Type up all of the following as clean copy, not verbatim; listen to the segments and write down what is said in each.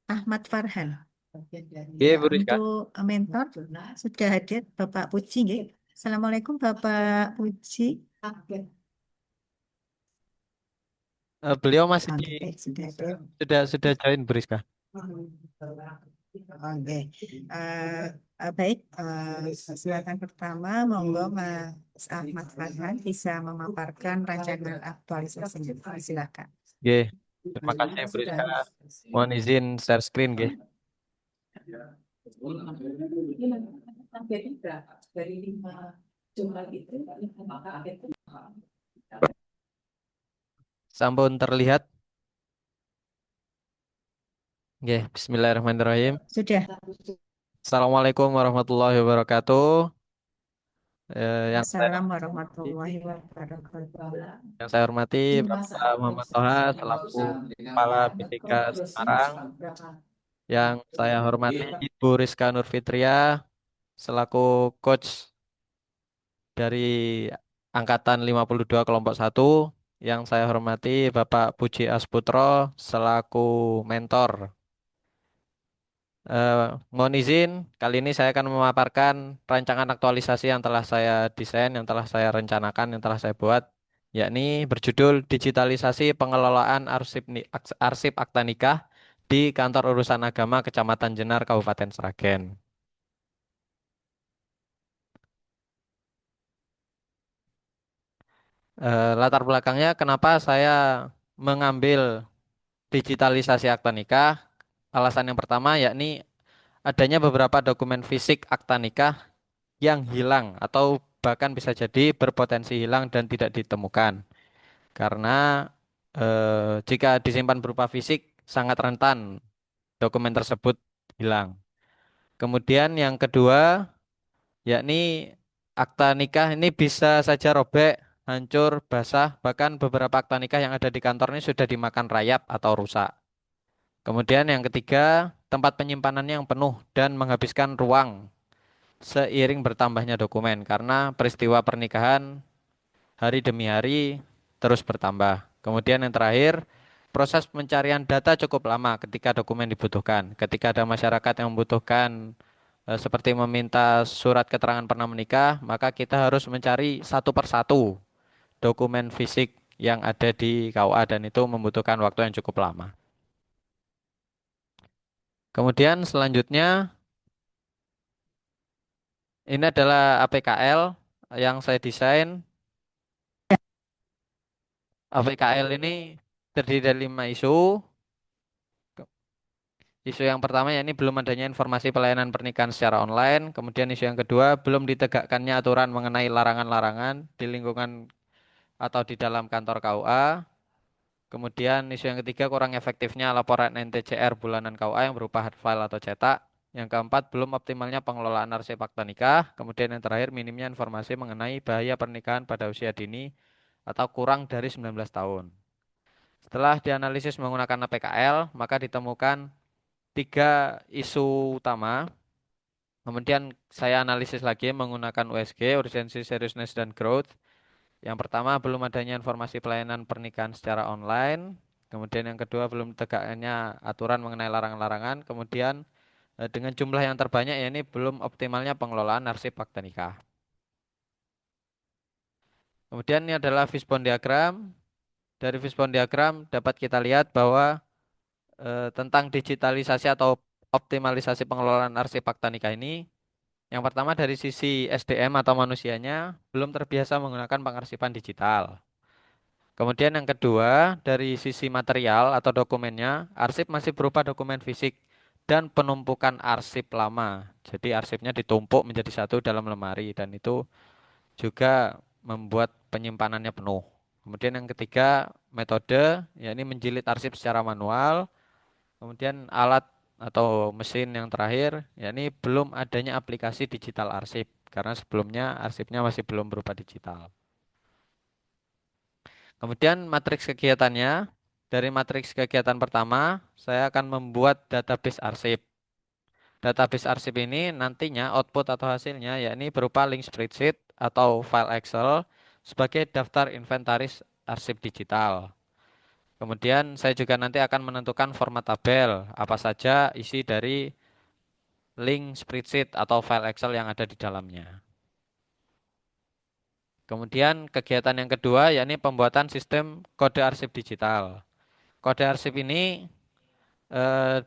Ahmad Farhan. Oke, Ya, Bu Rizka. untuk mentor sudah hadir Bapak Puji, nggih. Assalamualaikum Bapak Puji. Beliau masih Oke, baik, sudah hadir. sudah join, Bu Rizka. Oke, baik. Silakan pertama, monggo Mas Ahmad Farhan bisa memaparkan rancangan aktualisasinya. Silakan. Oke, terima kasih, Bu Rizka. Mohon izin share screen, oke. Sampun terlihat. Oke, Bismillahirrahmanirrahim. Sudah. Assalamualaikum warahmatullahi wabarakatuh. Assalamualaikum warahmatullahi wabarakatuh. Yang saya hormati Bapak Muhammad Toha selaku Kepala BPK Semarang. Yang saya hormati Ibu Rizka Nurfitria selaku Coach dari Angkatan 52 Kelompok 1. Yang saya hormati Bapak Puji Asputro selaku mentor. Mohon izin, kali ini saya akan memaparkan rancangan aktualisasi yang telah saya desain, yang telah saya rencanakan, yang telah saya buat, yakni berjudul Digitalisasi Pengelolaan Arsip Akta Nikah di Kantor Urusan Agama Kecamatan Jenar, Kabupaten Sragen. Latar belakangnya kenapa saya mengambil digitalisasi akta nikah? Alasan yang pertama yakni adanya beberapa dokumen fisik akta nikah yang hilang atau bahkan bisa jadi berpotensi hilang dan tidak ditemukan karena jika disimpan berupa fisik sangat rentan dokumen tersebut hilang. Kemudian yang kedua yakni akta nikah ini bisa saja robek, hancur, basah, bahkan beberapa akta nikah yang ada di kantor ini sudah dimakan rayap atau rusak. Kemudian yang ketiga, tempat penyimpanannya yang penuh dan menghabiskan ruang seiring bertambahnya dokumen karena peristiwa pernikahan hari demi hari terus bertambah. Kemudian yang terakhir, proses pencarian data cukup lama ketika dokumen dibutuhkan. Ketika ada masyarakat yang membutuhkan seperti meminta surat keterangan pernah menikah, maka kita harus mencari satu persatu dokumen fisik yang ada di KUA dan itu membutuhkan waktu yang cukup lama. Kemudian selanjutnya ini adalah APKL yang saya desain. APKL ini terdiri dari 5 isu. Isu yang pertama ya ini belum adanya informasi pelayanan pernikahan secara online. Kemudian isu yang kedua belum ditegakkannya aturan mengenai larangan-larangan di lingkungan atau di dalam kantor KUA. Kemudian isu yang ketiga kurang efektifnya laporan NTCR bulanan KUA yang berupa hard file atau cetak. Yang keempat belum optimalnya pengelolaan arsip akta nikah. Kemudian yang terakhir minimnya informasi mengenai bahaya pernikahan pada usia dini atau kurang dari 19 tahun. Setelah dianalisis menggunakan APKL, maka ditemukan 3 isu utama. Kemudian saya analisis lagi menggunakan USG, Urgency, Seriousness, dan Growth. Yang pertama, belum adanya informasi pelayanan pernikahan secara online. Kemudian yang kedua, belum tegaknya aturan mengenai larangan-larangan. Kemudian dengan jumlah yang terbanyak, ya ini belum optimalnya pengelolaan arsip akta nikah. Kemudian ini adalah fishbone diagram. Dari fishbone diagram dapat kita lihat bahwa tentang digitalisasi atau optimalisasi pengelolaan arsip akta nikah ini. Yang pertama dari sisi SDM atau manusianya belum terbiasa menggunakan pengarsipan digital. Kemudian yang kedua dari sisi material atau dokumennya, arsip masih berupa dokumen fisik dan penumpukan arsip lama. Jadi arsipnya ditumpuk menjadi satu dalam lemari dan itu juga membuat penyimpanannya penuh. Kemudian yang ketiga metode, yakni menjilid arsip secara manual. Kemudian alat atau mesin yang terakhir, yakni belum adanya aplikasi digital arsip karena sebelumnya arsipnya masih belum berupa digital. Kemudian matriks kegiatannya, dari matriks kegiatan pertama, saya akan membuat database arsip. Database arsip ini nantinya output atau hasilnya yakni berupa link spreadsheet atau file Excel sebagai daftar inventaris arsip digital. Kemudian saya juga nanti akan menentukan format tabel, apa saja isi dari link spreadsheet atau file Excel yang ada di dalamnya. Kemudian kegiatan yang kedua yakni pembuatan sistem kode arsip digital. Kode arsip ini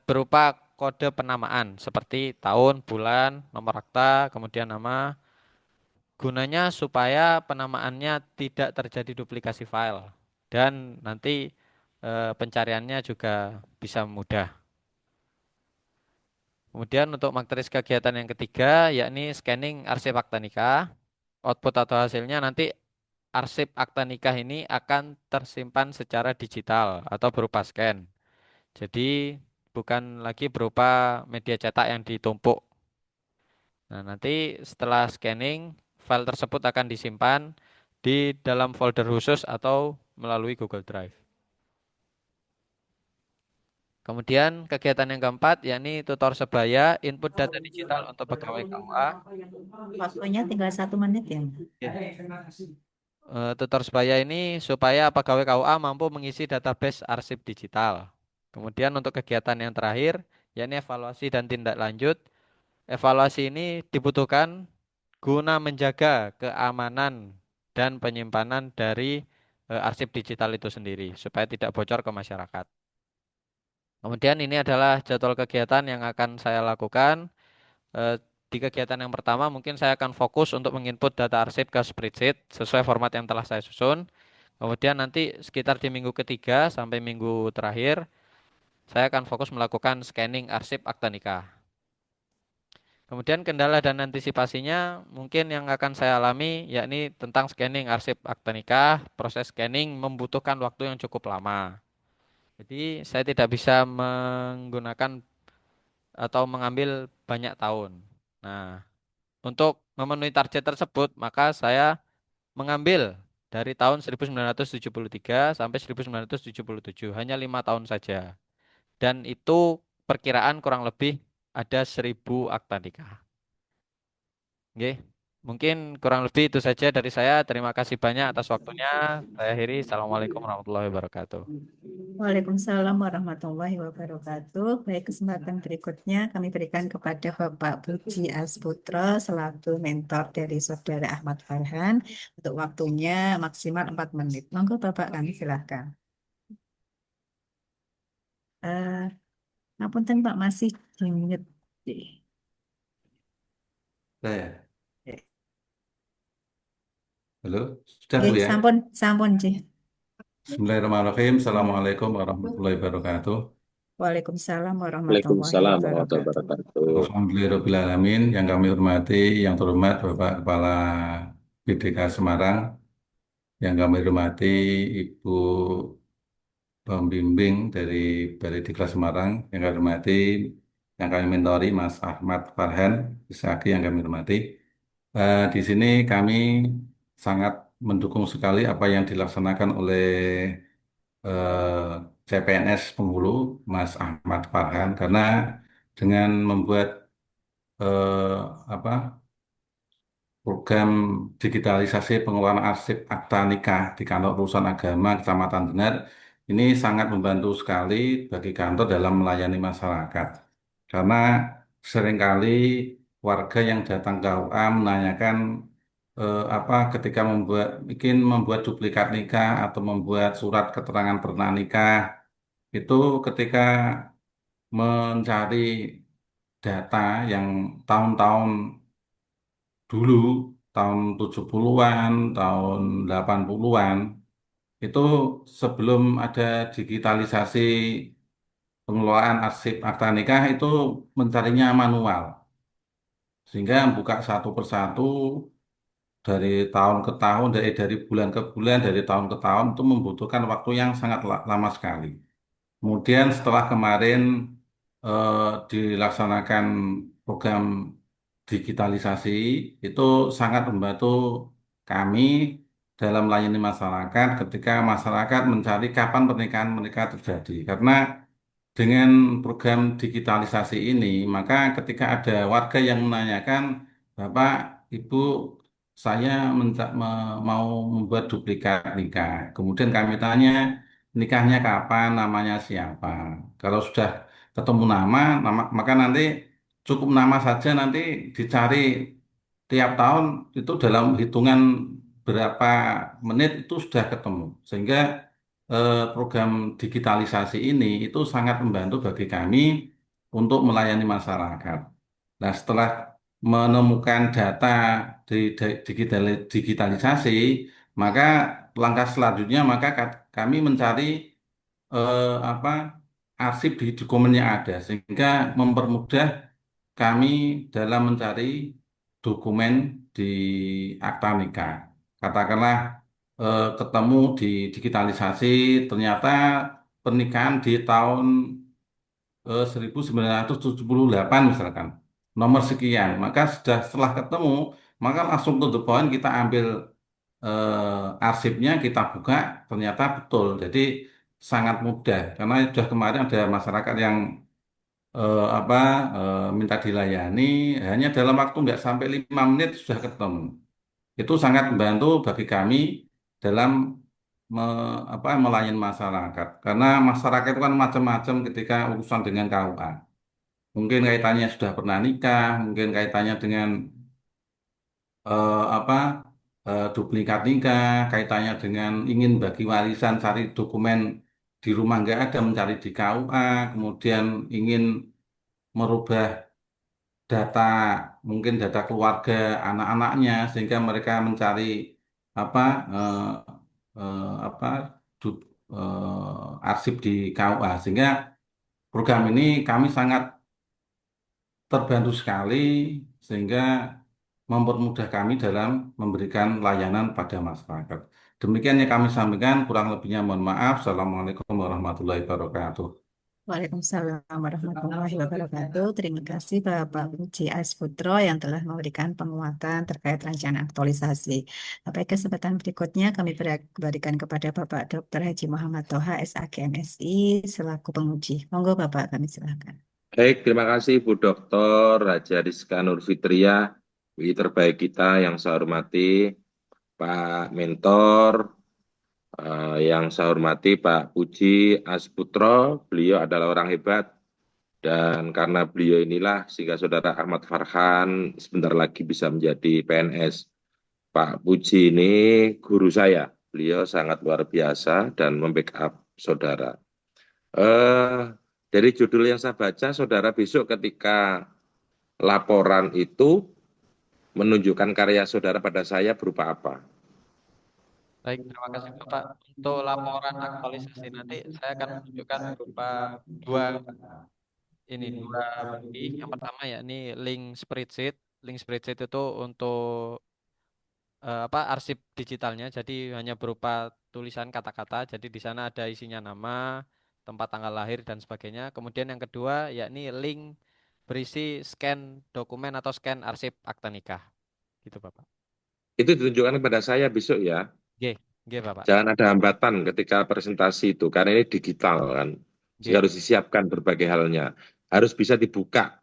berupa kode penamaan seperti tahun, bulan, nomor akta, kemudian nama. Gunanya supaya penamaannya tidak terjadi duplikasi file dan nanti pencariannya juga bisa mudah. Kemudian untuk materi kegiatan yang ketiga yakni scanning arsip akta nikah. Output atau hasilnya nanti arsip akta nikah ini akan tersimpan secara digital atau berupa scan. Jadi bukan lagi berupa media cetak yang ditumpuk. Nah, nanti setelah scanning, file tersebut akan disimpan di dalam folder khusus atau melalui Google Drive. Kemudian kegiatan yang keempat yakni tutor sebaya input data digital untuk pegawai KUA. Waktunya tinggal 1 menit ya. Ya. Tutor sebaya ini supaya pegawai KUA mampu mengisi database arsip digital. Kemudian untuk kegiatan yang terakhir yakni evaluasi dan tindak lanjut. Evaluasi ini dibutuhkan guna menjaga keamanan dan penyimpanan dari arsip digital itu sendiri supaya tidak bocor ke masyarakat. Kemudian ini adalah jadwal kegiatan yang akan saya lakukan. Eh, di kegiatan yang pertama mungkin saya akan fokus untuk menginput data arsip ke spreadsheet sesuai format yang telah saya susun. Kemudian nanti sekitar di minggu ketiga sampai minggu terakhir saya akan fokus melakukan scanning arsip akta nikah. Kemudian kendala dan antisipasinya mungkin yang akan saya alami yakni tentang scanning arsip akta nikah. Proses scanning membutuhkan waktu yang cukup lama. Jadi saya tidak bisa menggunakan atau mengambil banyak tahun. Nah, untuk memenuhi target tersebut, maka saya mengambil dari tahun 1973 sampai 1977, hanya 5 tahun saja. Dan itu perkiraan kurang lebih ada 1.000 akta nikah. Oke, mungkin kurang lebih itu saja dari saya. Terima kasih banyak atas waktunya. Saya akhiri. Assalamualaikum warahmatullahi wabarakatuh. Waalaikumsalam warahmatullahi wabarakatuh. Baik, kesempatan berikutnya kami berikan kepada Bapak Puji Asputro selaku mentor dari Saudara Ahmad Farhan untuk waktunya maksimal 4 menit. Monggo Bapak kami silahkan. Eh, Ngapunten Pak masih di mute. Saya, halo, sudah Bu ya. Sampun, sampun, Cih. Bismillahirrahmanirrahim. Assalamualaikum warahmatullahi wabarakatuh. Waalaikumsalam warahmatullahi Waalaikumsalam warahmatullahi wabarakatuh. wabarakatuh. Alhamdulillahirrahmanirrahim. Yang kami hormati, yang terhormat Bapak Kepala BDK Semarang, yang kami hormati Ibu Pembimbing dari Balai Diklat Semarang, yang kami hormati, yang kami mentori Mas Ahmad Farhan, Isaki yang kami hormati. Di sini kami sangat mendukung sekali apa yang dilaksanakan oleh CPNS Penghulu Mas Ahmad Farhan karena dengan membuat eh, apa program digitalisasi pengelolaan arsip akta nikah di kantor urusan agama Kecamatan Denar ini sangat membantu sekali bagi kantor dalam melayani masyarakat karena seringkali warga yang datang ke UA menanyakan apa ketika membuat duplikat nikah atau membuat surat keterangan pernah nikah itu ketika mencari data yang tahun-tahun dulu, tahun 70-an, tahun 80-an, itu sebelum ada digitalisasi pengelolaan arsip akta nikah itu mencarinya manual. Sehingga buka satu persatu dari tahun ke tahun, dari bulan ke bulan, dari tahun ke tahun itu membutuhkan waktu yang sangat lama sekali. Kemudian setelah kemarin eh, dilaksanakan program digitalisasi, itu sangat membantu kami dalam melayani masyarakat ketika masyarakat mencari kapan pernikahan mereka terjadi. Karena dengan program digitalisasi ini, maka ketika ada warga yang menanyakan, Bapak, Ibu, saya mau membuat duplikat nikah. Kemudian kami tanya, nikahnya kapan, namanya siapa. Kalau sudah ketemu maka nanti cukup nama saja nanti dicari tiap tahun itu dalam hitungan berapa menit itu sudah ketemu. Sehingga program digitalisasi ini itu sangat membantu bagi kami untuk melayani masyarakat. Nah, setelah menemukan data digitalisasi, maka langkah selanjutnya kami mencari apa arsip di dokumen yang ada sehingga mempermudah kami dalam mencari dokumen di akta nikah. Katakanlah ketemu di digitalisasi ternyata pernikahan di tahun 1978 misalkan nomor sekian, maka setelah ketemu maka langsung to the point kita ambil arsipnya, kita buka, ternyata betul. Jadi sangat mudah karena sudah kemarin ada masyarakat yang apa minta dilayani hanya dalam waktu nggak sampai 5 menit sudah ketemu. Itu sangat membantu bagi kami dalam melayani masyarakat. Karena masyarakat itu kan macam-macam ketika urusan dengan KUA. Mungkin kaitannya sudah pernah nikah, mungkin kaitannya dengan apa duplikat nikah, kaitannya dengan ingin bagi warisan, cari dokumen di rumah nggak ada, mencari di KUA, kemudian ingin merubah data, mungkin data keluarga anak-anaknya, sehingga mereka mencari apa eh, apa du- arsip di KUA, sehingga program ini kami sangat terbantu sekali, sehingga mempermudah kami dalam memberikan layanan pada masyarakat. Demikian yang kami sampaikan, kurang lebihnya mohon maaf. Assalamualaikum warahmatullahi wabarakatuh. Waalaikumsalam warahmatullahi wabarakatuh. Terima kasih Bapak Puji Asputro yang telah memberikan penguatan terkait rencana aktualisasi. Pada kesempatan berikutnya kami berikan kepada Bapak Dr. Haji Muhammad Toha, SAK MSI, selaku penguji. Monggo Bapak, kami silakan. Baik, terima kasih Bu Dr. Haja Rizka Nur Fitriah, WI terbaik kita yang saya hormati, Pak Mentor, yang saya hormati Pak Puji Asputro, beliau adalah orang hebat, dan karena beliau inilah sehingga Saudara Ahmad Farhan sebentar lagi bisa menjadi PNS. Pak Puji ini guru saya, beliau sangat luar biasa dan membackup Saudara. Dari judul yang saya baca, Saudara besok ketika laporan itu menunjukkan karya Saudara pada saya berupa apa? Baik, terima kasih Bapak. Untuk laporan aktualisasi nanti saya akan menunjukkan berupa dua dua bukti. Yang pertama yakni link spreadsheet itu untuk arsip digitalnya. Jadi hanya berupa tulisan kata-kata. Jadi di sana ada isinya nama, tempat tanggal lahir dan sebagainya. Kemudian yang kedua yakni link berisi scan dokumen atau scan arsip akta nikah. Gitu Bapak. Itu ditunjukkan kepada saya besok ya. G, G Bapak. Jangan ada hambatan ketika presentasi itu, karena ini digital kan. G. Harus disiapkan berbagai halnya. Harus bisa dibuka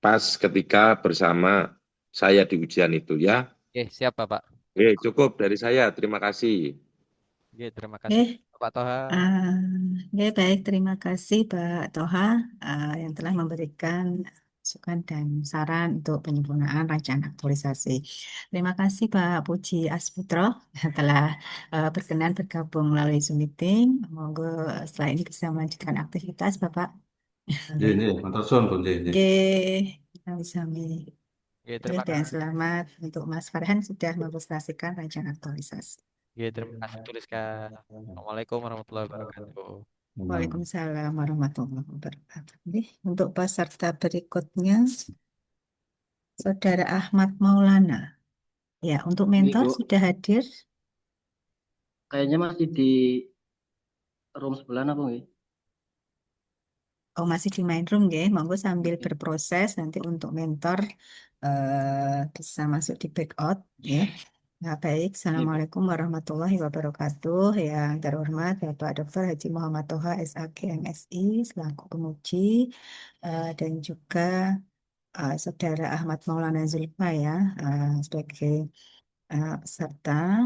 pas ketika bersama saya di ujian itu ya. Oke, siap Bapak. Oke, cukup dari saya. Terima kasih. Oke, terima kasih Bapak Toha. Baik, terima kasih Pak Toha yang telah memberikan masukan dan saran untuk penyempurnaan rancangan aktualisasi. Terima kasih Pak Puji Asputro yang telah berkenan bergabung melalui Zoom meeting. Monggo setelah ini bisa melanjutkan aktivitas Bapak. Ini, mantul suwun, Bun. Ini. Kami sami. Oke, terima Dan kasih. selamat untuk Mas Farhan sudah mempresentasikan rancangan aktualisasi. Oke, terima kasih tuliskan. Assalamualaikum warahmatullahi wabarakatuh. Waalaikumsalam warahmatullahi wabarakatuh. Untuk peserta berikutnya, Saudara Ahmad Maulana. Ya, untuk mentor Bu, sudah hadir. kayaknya masih di room sebelah apa nggih? Oh, masih di main room ya. Monggo sambil Oke. berproses nanti untuk mentor bisa masuk di back out ya. Nah, baik. Assalamualaikum warahmatullahi wabarakatuh. Yang terhormat Bapak Dr. Haji Muhammad Toha, SAK MSI, selaku penguji, dan juga Saudara Ahmad Maulana Zulfa ya, sebagai peserta.